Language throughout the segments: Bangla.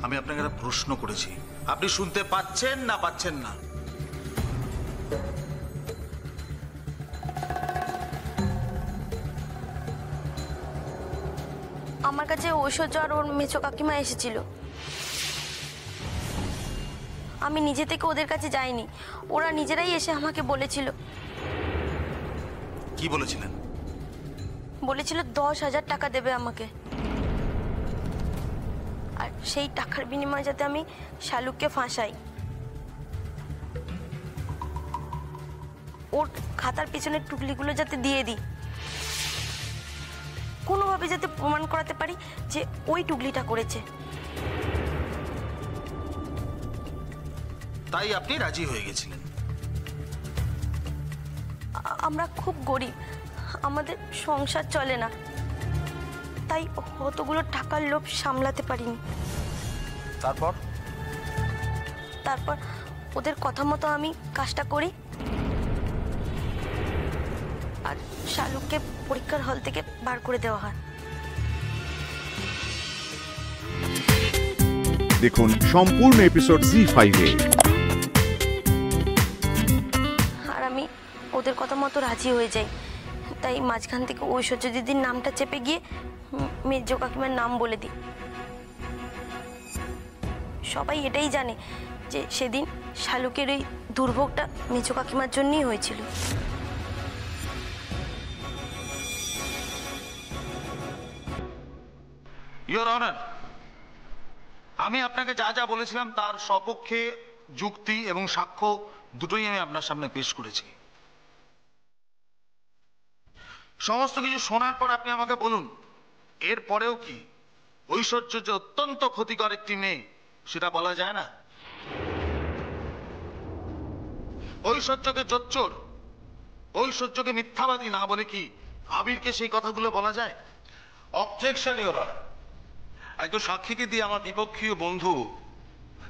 আমি আপনাকে একটা প্রশ্ন করেছি, আপনি শুনতে পাচ্ছেন না পাচ্ছেন না? আমার কাছে ঐশ্বর্য আর ওর মেচো কাকিমা এসেছিল। আমি নিজে থেকে ওদের কাছে যাইনি, ওরা নিজেরাই এসে আমাকে বলেছিল। কি বলেছিলেন? বলেছিল 10,000 টাকা দেবে আমাকে, আর সেই টাকার বিনিময়ে যাতে আমি শালুককে ফাঁসাই, ওর খাতার পিছনের টুকলিগুলো যাতে দিয়ে দিই, কোনোভাবে যাতে প্রমাণ করাতে পারি যে ওই টুকলিটা করেছে। তাই আপনি রাজি হয়ে গেছিলেন? আমরা খুব গরিব, আমাদের সংসার চলে না, তাই অতগুলো টাকার লোভ সামলাতে পারিনি। তারপর ওদের কথা মতো আমি কাজটা করি, আর শালুককে পরীক্ষার হল থেকে বার করে দেওয়া হয়। দেখুন সম্পূর্ণ এপিসোড জি5 এ। আর আমি ওদের কথা মতো রাজি হয়ে যাই, তাই মাঝখান থেকে ঐশ্বর্য দিদির নামটা চেপে গিয়ে মেজো কাকিমার নাম বলে দিই। সবাই এটাই জানে যে সেদিন শালুকের ওই দুর্ভোগটা মেজো কাকিমার জন্যই হয়েছিল। ইওর অনার, আমি আপনাকে যা যা বলেছিলাম তার সপক্ষে যুক্তি এবং সাক্ষ্য দুটোই আমি আপনার সামনে পেশ করেছি। সমস্ত কিছু শোনার পর আপনি আমাকে বলুন, এর পরেও কি ঐশ্বর্য যে অত্যন্ত ক্ষতিকর একটি মেয়ে সেটা বলা যায় না? ঐশ্বর্যকে জোচ্চোর, ঐশ্বর্যকে মিথ্যাবাদী না বলে কি আবিরকে সেই কথাগুলো বলা যায়? Objection your honour. একজন সাক্ষীকে দিয়ে আমার বিপক্ষীয় বন্ধু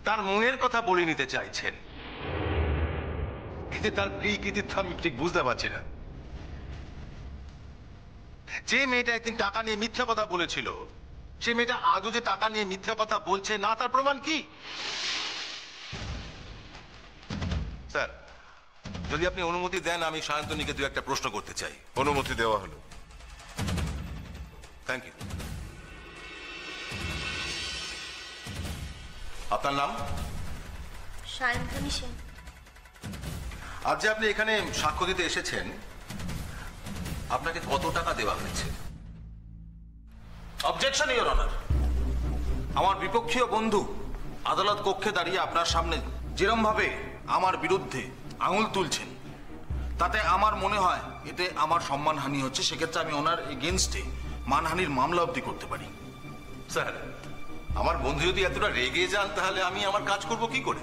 তার মনের কথা বলে নিতে চাইছেন, কিন্তু তার কৃতিত্ব আমি ঠিক বুঝতে পারছি না। যে মেয়েটা একদিন টাকা নিয়ে মিথ্যা কথা বলেছিল, সে মেয়েটা আজও যে টাকা নিয়ে মিথ্যা কথা বলছে না, তার প্রমাণ কি? স্যার, যদি আপনি অনুমতি দেন, আমি সায়ন্তনীকে দু একটা প্রশ্ন করতে চাই। অনুমতি দেওয়া হলো। Thank you. আপনার নাম? সায়ন্তনী সেন। আজ যে আপনি এখানে সাক্ষ্য দিতে এসেছেন, আপনাকে কত টাকা দেওয়া হয়েছে? Objection your honour. আমার বিপক্ষীয় বন্ধু আদালত কক্ষে দাঁড়িয়ে আপনার সামনে যেরম ভাবে আমার বিরুদ্ধে আঙুল তুলছেন, তাতে আমার মনে হয় এতে আমার সম্মানহানি হচ্ছে। সেক্ষেত্রে আমি ওনার এগেনস্টে মানহানির মামলা অবধি করতে পারি। স্যার, আমার বন্ধু যদি এতটা রেগে যান, তাহলে আমি আমার কাজ করব কি করে?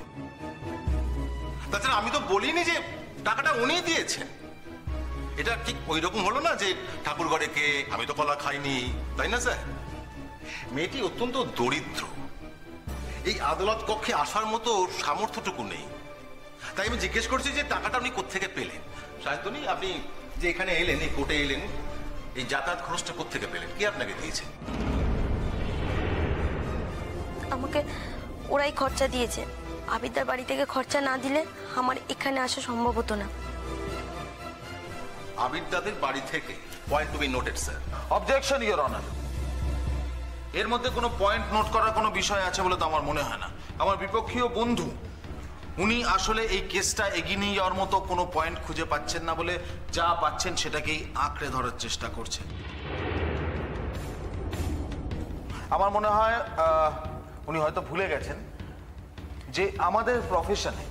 তাছাড়া আমি তো বলিনি যে টাকাটা উনি দিয়েছেন। এটা ঠিক ওই রকম হলো না যে ঠাকুর ঘরে কে, আমি তো কলা খাইনি, তাই না স্যার? মেয়েটি অত্যন্ত দরিদ্র, এই আদালত কক্ষে আসার মতো সামর্থ্যটুকু নেই। তাই আমি জিজ্ঞেস করছি যে টাকাটা আপনি কোত্থেকে পেলেন? সায়ন্তনী, আপনি যে এখানে এলেন, এই কোর্টে এলেন, এই যাতায়াত খরচটা কোত্থেকে পেলেন? কে আপনাকে দিয়েছে? আমাকে ওরাই খরচা দিয়েছে। আবিদার বাড়ি থেকে খরচা না দিলে আমার এখানে আসা সম্ভব হতো না। আবির দাদের বাড়ি থেকে? Point to be noted sir. Objection your honour. এর মধ্যে কোনো পয়েন্ট নোট করার কোনো বিষয় আছে বলে তো আমার মনে হয় না। আমার বিপক্ষীয় বন্ধু উনি আসলে এই কেসটা এগিয়ে নিয়ে যাওয়ার মতো কোনো পয়েন্ট খুঁজে পাচ্ছেন না বলে যা পাচ্ছেন সেটাকেই আঁকড়ে ধরার চেষ্টা করছেন। আমার মনে হয় উনি হয়তো ভুলে গেছেন যে আমাদের প্রফেশনে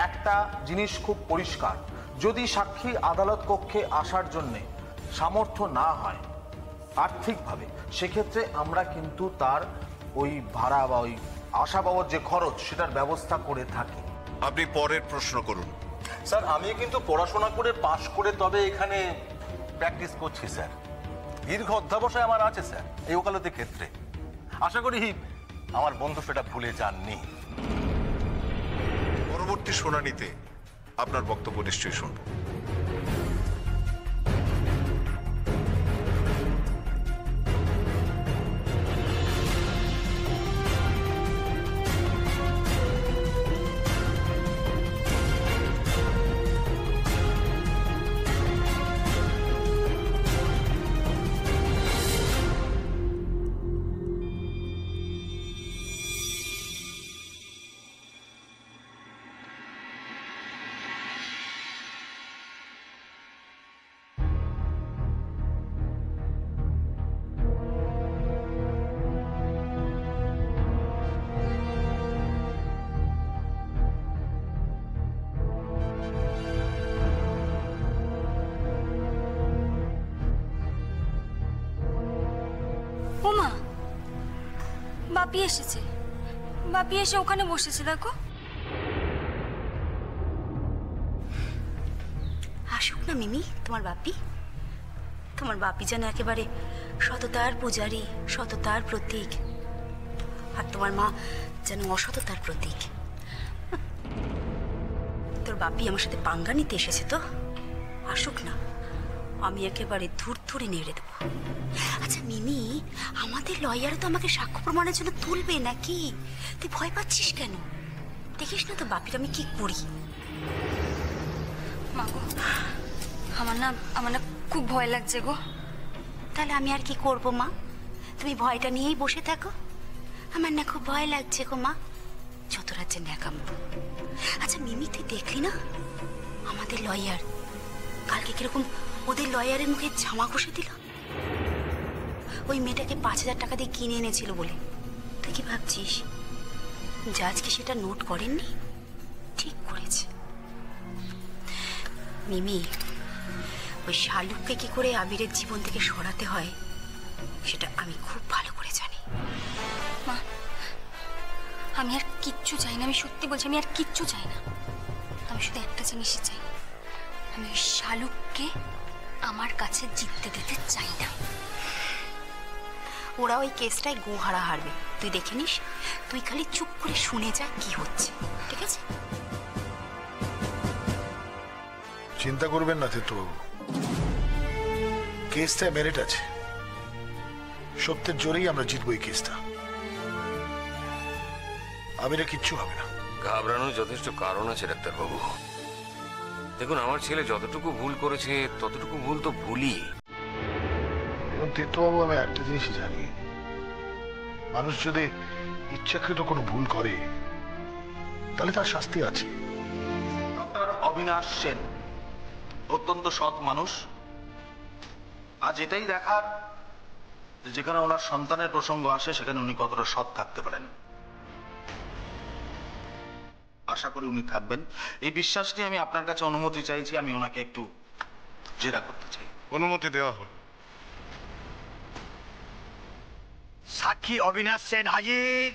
একটা জিনিস খুব পরিষ্কার, যদি সাক্ষী আদালত কক্ষে আসার জন্যে সামর্থ্য না হয় আর্থিকভাবে, সেক্ষেত্রে আমরা কিন্তু তার ওই ভাড়া বা ওই আসা পাওয়ার যে খরচ সেটার ব্যবস্থা করে থাকি। আপনি পরের প্রশ্ন করুন। স্যার, আমি কিন্তু পড়াশোনা করে পাশ করে তবে এখানে প্র্যাকটিস করছি স্যার। দীর্ঘ অধ্যাবসায় আমার আছে স্যার এই ওকালতির ক্ষেত্রে। আশা করি আমার বন্ধু সেটা ভুলে যাননি। পরবর্তী শুনানিতে আপনার বক্তব্য নিশ্চয়ই শুনব। বাপি এসেছে, বাপি এসে ওখানে বসেছে, দেখো। আসুক না মিমি, তোমার বাপি যেন একেবারে সততার পূজারী, সততার প্রতীক, আর তোমার মা যেন অসততার প্রতীক। তোর বাপি আমার সাথে পাঙ্গা নিতে এসেছে তো, আসুক না, আমি একেবারে ধুরধুরে নেড়ে দেবো। আচ্ছা মিমি, আমাদের লয়ারও তো আমাকে সাক্ষ্য প্রমাণের জন্য তুলবে নাকি? তুই ভয় পাচ্ছিস কেন? দেখিস না তো বাপির আমি কি করি। মা গো, আমার না খুব ভয় লাগছে গো। তাহলে আমি আর কি করব মা? তুমি ভয়টা নিয়েই বসে থাকো। আমার না খুব ভয় লাগছে গো মা, যত রাজ্যে ন্যাকামো। আচ্ছা মিমি, তুই দেখলি না আমাদের লয়ার কালকে কিরকম ওদের লয়ারের মুখে জামা ঘষে দিল? ওই মেয়েটাকে 5,000 টাকা দিয়ে কিনে এনেছিল বলে। তুই কি ভাবছিস জাজ কি সেটা নোট করেননি? ঠিক করেছে। মিমি, ওই শালুককে কি করে আবিরের জীবন থেকে সরাতে হয় সেটা আমি খুব ভালো করে জানি। মা, আমি আর কিচ্ছু চাই না, আমি সত্যি বলছি, আমি আর কিচ্ছু চাই না। আমি শুধু একটা জিনিসই চাই, আমি ওই শালুককে আমার কাছে জিততে দিতে চাই না। ওরা ওই কেসটায় গোহারা হারবে, তুই দেখে নিস। তুই খালি চুপ করে শুনে যা কি হচ্ছে, ঠিক আছে? চিন্তা করবেন না তীর্থবাবু, কেসটা মেরিট আছে। সত্যের জোরেই আমরা জিতবো এই কেসটা। আমিরা কিচ্ছু হবে না। ঘাবড়ানোর যথেষ্ট কারণ আছে ডাক্তারবাবু। দেখুন, আমার ছেলে যতটুকু ভুল করেছে ততটুকু ভুল তো ভুলই। এবং তীর্থবাবু, আমি একটা জিনিসই জানি, মানুষ যদি ইচ্ছাকৃত কোনো ভুল করে তাহলে তার শাস্তি আছে। ডক্টর অবিনাশ সেন অত্যন্ত সৎ মানুষ। আজ এটাই দেখার যে যেখানে ওনার সন্তানের প্রসঙ্গ আসে সেখানে উনি কতটা সৎ থাকতে পারেন। আশা করি উনি থাকবেন। এই বিশ্বাস নিয়ে আমি আপনার কাছে অনুমতি চাইছি, আমি ওনাকে একটু জেরা করতে চাই। অনুমতি দেওয়া হল। সাক্ষী অবিনাশ সেন হাজির।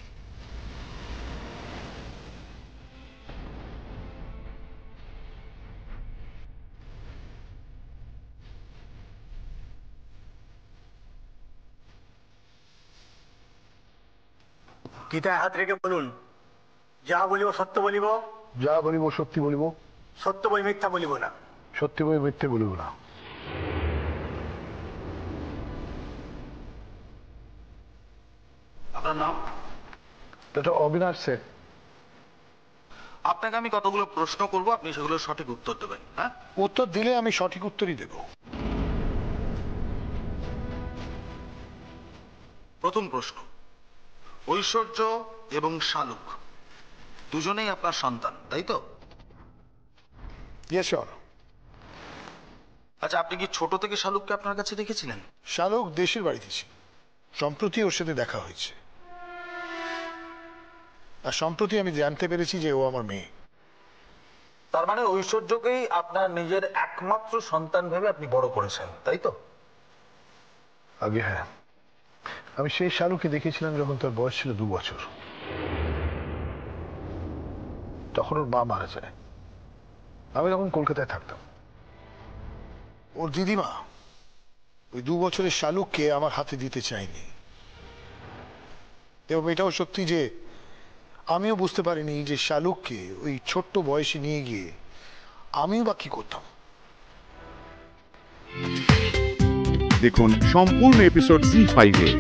গীতায় হাত রেখে বলুন, যা বলিব সত্য বলিব, যা বলিব সত্যি বলিব, সত্য বই মিথ্যা বলিব না। সত্যি বই মিথ্যে বলিব না। আপনার নাম? এটা অবিনাশ সেন। আপনাকে আমি কতগুলো প্রশ্ন করব, আপনি সেগুলোর সঠিক উত্তর দেবেন। হ্যাঁ, উত্তর দিলে আমি সঠিক উত্তরই দেব। প্রথম প্রশ্ন, ঐশ্বর্য এবং শালুক দুজনেই আপনার সন্তান, তাই তো? Yes sir. আচ্ছা, আপনি কি ছোট থেকে শালুককে আপনার কাছে দেখেছিলেন? শালুক দেশের বাড়িতে ছিল, সম্প্রতি ওর সাথে দেখা হয়েছে, আর সম্প্রতি আমি জানতে পেরেছি যে ও আমার মেয়ে। তার মানে ঐশ্বর্যকেই আপনার নিজের একমাত্র সন্তান ভেবে আপনি বড় করেছেন, তাই তো? আগে হ্যাঁ, আমি সেই শালুককে দেখেছিলাম যখন তার বয়স ছিল 2 বছর। তখন ওর মা মারা যায়, আমি তখন কলকাতায় থাকতাম। ওর দিদিমা ওই 2 বছরের শালুককে আমার হাতে দিতে চায়নি। এবং এটাও সত্যি যে আমিও বুঝতে পারিনি যে শালুককে ওই ছোট্ট বয়সে নিয়ে গিয়ে আমিও বা কি করতাম। দেখুন সম্পূর্ণ এপিসোড জি5-এ।